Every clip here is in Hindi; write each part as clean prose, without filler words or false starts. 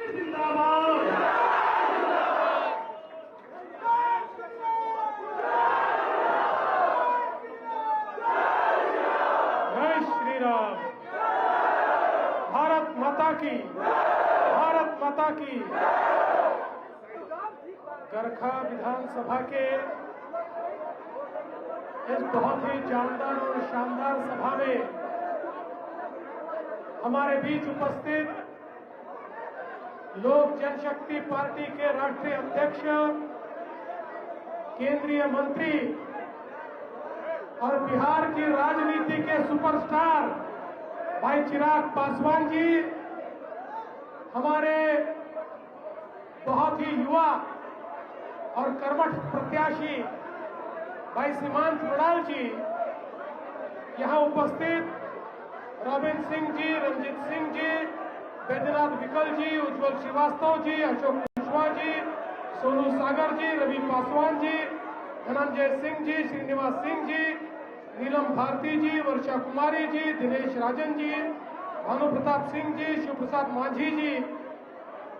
जिंदाबाद। जय श्री राम। भारत माता की, भारत माता की। गरखा विधानसभा के इस बहुत ही जानदार और शानदार सभा में हमारे बीच उपस्थित लोक जनशक्ति पार्टी के राष्ट्रीय अध्यक्ष, केंद्रीय मंत्री और बिहार की राजनीति के सुपरस्टार भाई चिराग पासवान जी, हमारे बहुत ही युवा और कर्मठ प्रत्याशी भाई सीमांत मृणाल जी, यहां उपस्थित रविंद्र सिंह जी, रंजीत सिंह जी, बैद्यनाथ विकल जी, उज्जवल श्रीवास्तव जी, अशोक कुशवाहा जी, सोनू सागर जी, रवि पासवान जी, धनंजय सिंह जी, श्रीनिवास सिंह जी, नीलम भारती जी, वर्षा कुमारी जी, दिनेश राजन जी, भानु प्रताप सिंह जी, शिव प्रसाद मांझी जी,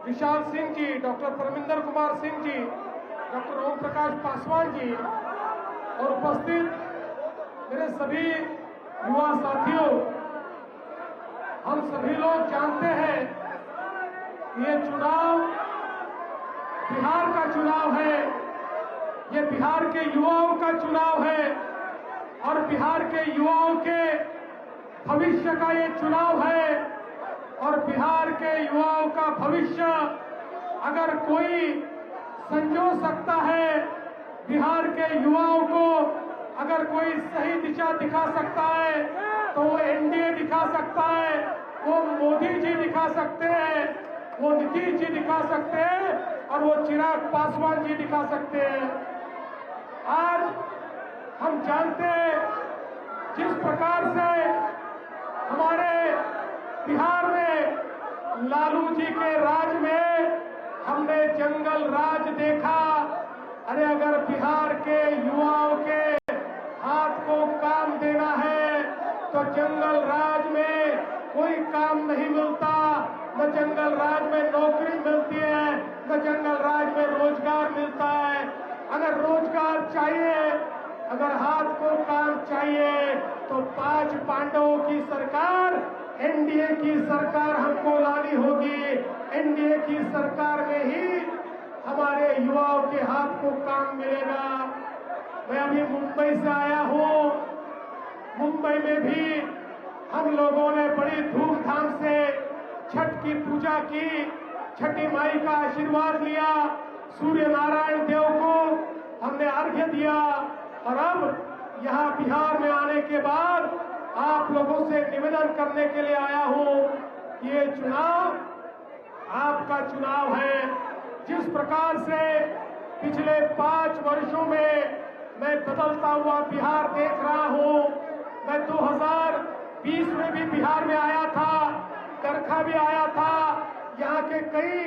विशाल सिंह जी, डॉक्टर परमिंदर कुमार सिंह जी, डॉक्टर ओम प्रकाश पासवान जी और उपस्थित मेरे सभी युवा साथियों, हम सभी लोग जानते हैं ये चुनाव बिहार का चुनाव है, ये बिहार के युवाओं का चुनाव है और बिहार के युवाओं के भविष्य का ये चुनाव है। और बिहार के युवाओं का भविष्य अगर कोई संजो सकता है, बिहार के युवाओं को अगर कोई सही दिशा दिखा सकता है तो वो एनडीए दिखा सकता है, वो मोदी जी दिखा सकते हैं, वो नीतीश जी दिखा सकते हैं और वो चिराग पासवान जी दिखा सकते हैं। आज हम जानते हैं जिस प्रकार से हमारे बिहार में लालू जी के राज में हमने जंगल राज देखा। अरे अगर बिहार के युवाओं के हाथ को काम देना है तो जंगल राज में कोई काम नहीं मिलता, न जंगल राज में नौकरी मिलती है, न जंगल राज में रोजगार मिलता है। अगर रोजगार चाहिए, अगर हाथ को काम चाहिए तो 5 पांडवों की सरकार, एनडीए की सरकार हमको लानी होगी। एनडीए की सरकार में ही हमारे युवाओं के हाथ को काम मिलेगा। मैं अभी मुंबई से आया हूँ। मुंबई में भी हम लोगों ने बड़ी धूमधाम से छठ की पूजा की, छठी माई का आशीर्वाद लिया, सूर्य नारायण देव को हमने अर्घ्य दिया। और अब यहाँ बिहार में आने के बाद आप लोगों से निवेदन करने के लिए आया हूँ कि ये चुनाव आपका चुनाव है। जिस प्रकार से पिछले 5 वर्षों में मैं बदलता हुआ बिहार देख रहा हूँ। मैं 2020 में भी बिहार में आया था, गरखा भी आया था, यहाँ के कई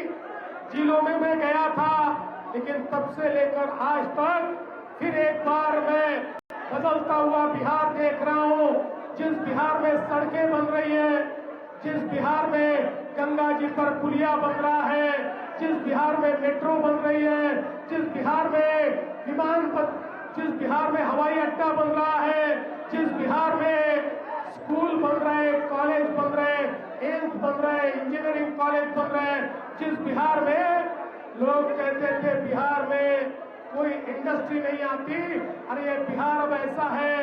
जिलों में मैं गया था, लेकिन तब से लेकर आज तक फिर एक बार मैं बदलता हुआ बिहार देख रहा हूँ। जिस बिहार में सड़कें बन रही है, जिस बिहार में गंगा जी पर पुलिया बन रहा है, जिस बिहार में मेट्रो बन रही है, जिस बिहार में जिस बिहार में हवाई अड्डा बन रहा है, जिस बिहार में स्कूल बन रहे, कॉलेज बन रहे, एम्स बन रहे, इंजीनियरिंग कॉलेज बन रहे, जिस बिहार में लोग कहते थे बिहार में कोई इंडस्ट्री नहीं आती, अरे ये बिहार अब ऐसा है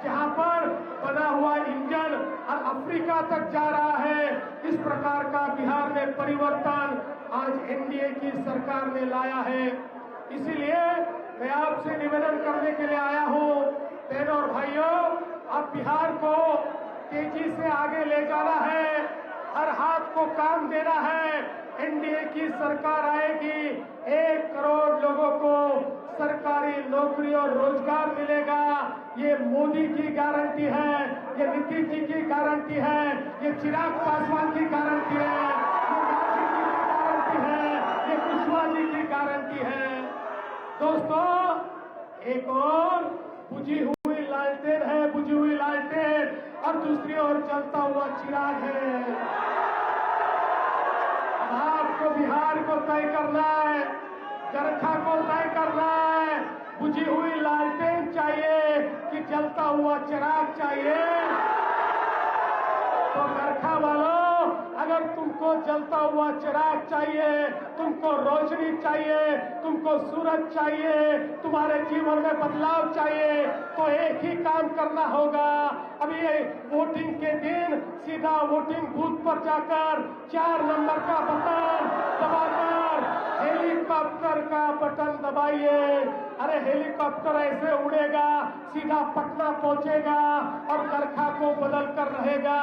जहां पर बना हुआ इंजन और अफ्रीका तक जा रहा है। इस प्रकार का बिहार में परिवर्तन आज एनडीए की सरकार ने लाया है। इसीलिए मैं आपसे निवेदन करने के लिए आया हूँ, बहनों और भाइयों, अब बिहार को तेजी से आगे ले जाना है, हर हाथ को काम देना है। एनडीए की सरकार आएगी, 1 करोड़ लोगों को सरकारी नौकरी और रोजगार मिलेगा। ये मोदी की गारंटी है, ये नीतीश जी की गारंटी है, ये चिराग पासवान की गारंटी है, ये गांधी जी की गारंटी है, ये कुशवाहा जी की गारंटी है। दोस्तों, एक और बुझी हुई लालटेन है, बुझी हुई लालटेन, और दूसरी ओर जलता हुआ चिराग है। आपको बिहार को तय करना है, गरखा को तय करना है। बुझी हुई लालटेन चाहिए कि जलता हुआ चिराग चाहिए? तो गरखा वालों, अगर तुमको जलता हुआ चिराग चाहिए, तुमको रोशनी चाहिए, तुमको सूरज चाहिए, तुम्हारे जीवन में बदलाव चाहिए, तो एक ही काम करना होगा। अभी ये वोटिंग के दिन सीधा वोटिंग बूथ पर जाकर 4 नंबर का बटन दबाकर हेलीकॉप्टर का बटन दबाइए। अरे हेलीकॉप्टर ऐसे उड़ेगा, सीधा पटना पहुंचेगा और गरखा को बदल कर रहेगा।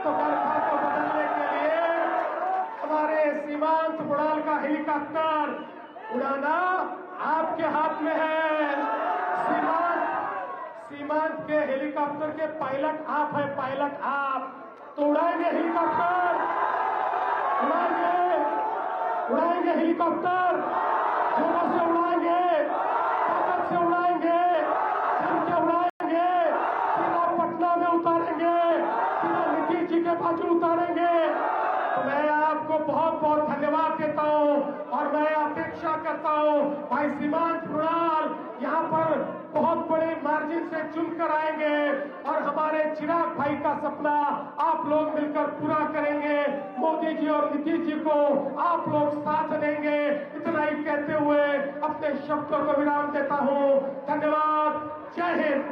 तो गरखा को बदलने के लिए हमारे सीमांत बुड़ाल का हेलीकॉप्टर उड़ाना आपके हाथ में है। सीमांत के हेलीकॉप्टर के पायलट आप है, पायलट आप। तो उड़ाएंगे हेलीकॉप्टर, उड़ाएंगे हेलीकॉप्टर, जोरों से उड़ाएंगे, ताकत से उड़ाएंगे, जम के उड़ाएंगे, सीधा पटना में उतारेंगे, सीधा नीतीश जी के बाजू उतारेंगे। तो मैं आपको बहुत बहुत धन्यवाद देता हूं और मैं अपेक्षा करता हूं भाई सीमांत बुड़ाल यहाँ पर बहुत बड़े मार्जिन से चुनकर आएंगे और हमारे चिराग भाई का सपना आप लोग मिलकर पूरा करेंगे। मोदी जी और नीतीश जी को आप लोग साथ देंगे। इतना ही कहते हुए अपने शब्दों को विराम देता हूं। धन्यवाद। जय हिंद।